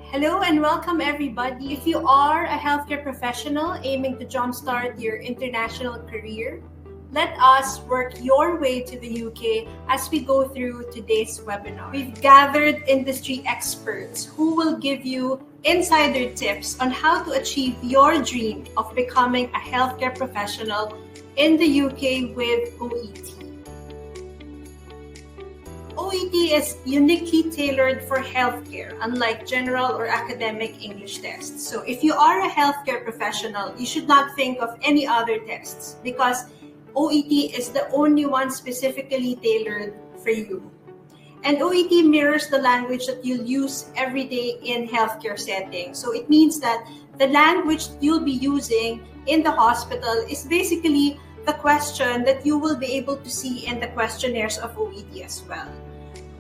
Hello and welcome everybody. If you are a healthcare professional aiming to jumpstart your international career, let us work your way to the UK as we go through today's webinar. We've gathered industry experts who will give you insider tips on how to achieve your dream of becoming a healthcare professional in the UK with OET. OET is uniquely tailored for healthcare, unlike general or academic English tests. So if you are a healthcare professional, you should not think of any other tests because OET is the only one specifically tailored for you. And OET mirrors the language that you'll use every day in healthcare settings. So it means that the language you'll be using in the hospital is basically the question that you will be able to see in the questionnaires of OET as well.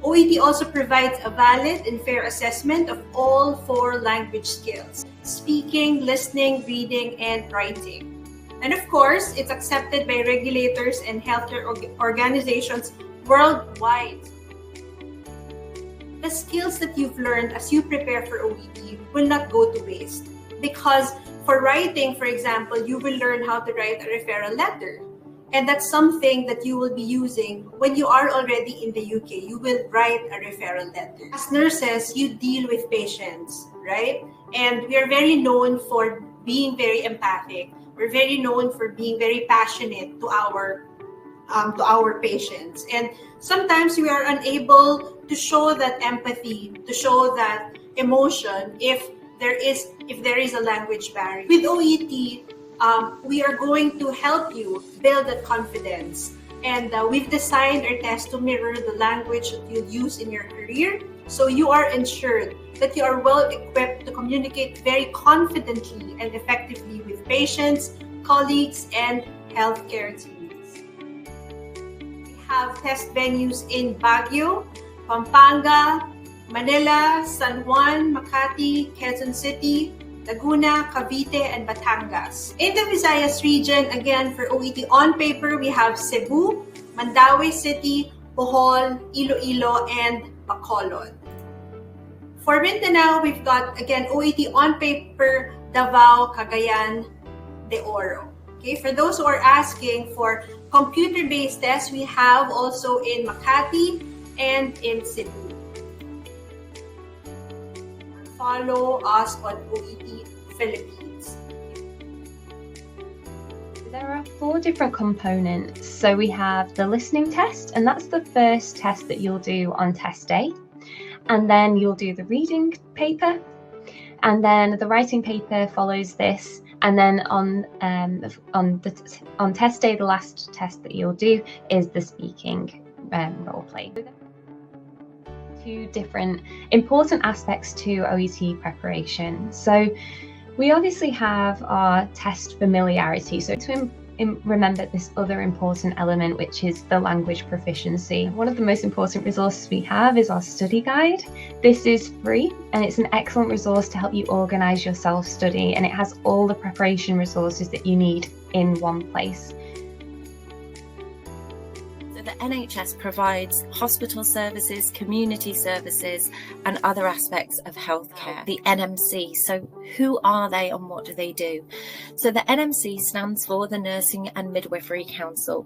OET also provides a valid and fair assessment of all 4 language skills: speaking, listening, reading, and writing. And of course, it's accepted by regulators and healthcare organizations worldwide. The skills that you've learned as you prepare for OET will not go to waste, because for writing, for example, you will learn how to write a referral letter. And that's something that you will be using when you are already in the UK. You will write a referral letter. As nurses, you deal with patients, right? And we are very known for being very empathic. We're very known for being very passionate to our patients. And sometimes we are unable to show that empathy, to show that emotion if there is a language barrier. With OET, we are going to help you build that confidence. And we've designed our test to mirror the language that you'll use in your career, so you are ensured that you are well equipped to communicate very confidently and effectively with patients, colleagues, and healthcare teams. We have test venues in Baguio, Pampanga, Manila, San Juan, Makati, Quezon City, Laguna, Cavite, and Batangas. In the Visayas region, again, for OET on paper, we have Cebu, Mandaue City, Bohol, Iloilo, and Bacolod. For Mindanao, we've got, again, OET on paper, Davao, Cagayan de Oro. Okay, for those who are asking for computer-based tests, we have also in Makati and in Cebu. Follow us on OET Philippines. There are 4 different components. So we have the listening test, and that's the first test that you'll do on test day. And then you'll do the reading paper, and then the writing paper follows this. And then on test day, the last test that you'll do is the speaking role play. 2 different important aspects to OET preparation. So we obviously have our test familiarity. So to remember this other important element, which is the language proficiency. One of the most important resources we have is our study guide. This is free and it's an excellent resource to help you organize your self-study, and it has all the preparation resources that you need in one place. The NHS provides hospital services, community services, and other aspects of healthcare. The NMC, so who are they and what do they do? So the NMC stands for the Nursing and Midwifery Council.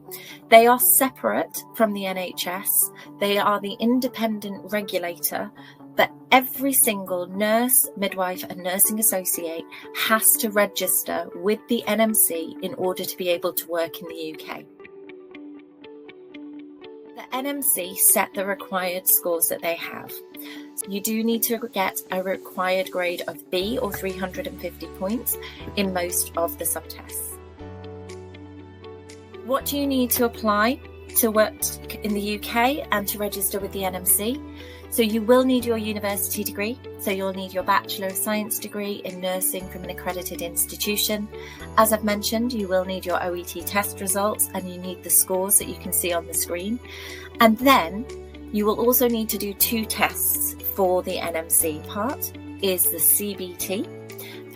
They are separate from the NHS. They are the independent regulator, but every single nurse, midwife, and nursing associate has to register with the NMC in order to be able to work in the UK. The NMC set the required scores that they have. You do need to get a required grade of B or 350 points in most of the subtests. What do you need to apply to work in the UK and to register with the NMC? So you will need your university degree. So you'll need your Bachelor of Science degree in nursing from an accredited institution. As I've mentioned, you will need your OET test results and you need the scores that you can see on the screen. And then you will also need to do 2 tests for the NMC. Part is the CBT.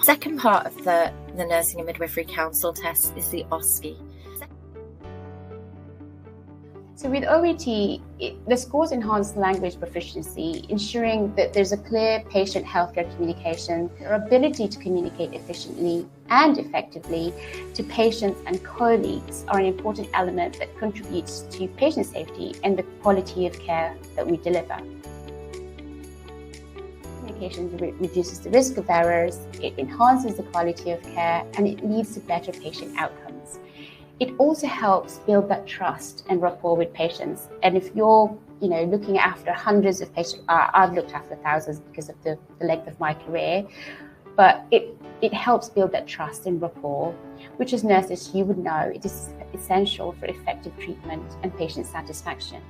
Second part of the Nursing and Midwifery Council test is the OSCE. So with OET, the scores enhance language proficiency, ensuring that there's a clear patient healthcare communication. Their ability to communicate efficiently and effectively to patients and colleagues are an important element that contributes to patient safety and the quality of care that we deliver. Communication reduces the risk of errors, it enhances the quality of care, and it leads to better patient outcomes. It also helps build that trust and rapport with patients. And if you're, looking after hundreds of patients, I've looked after thousands because of the length of my career, but it helps build that trust and rapport, which as nurses you would know it is essential for effective treatment and patient satisfaction.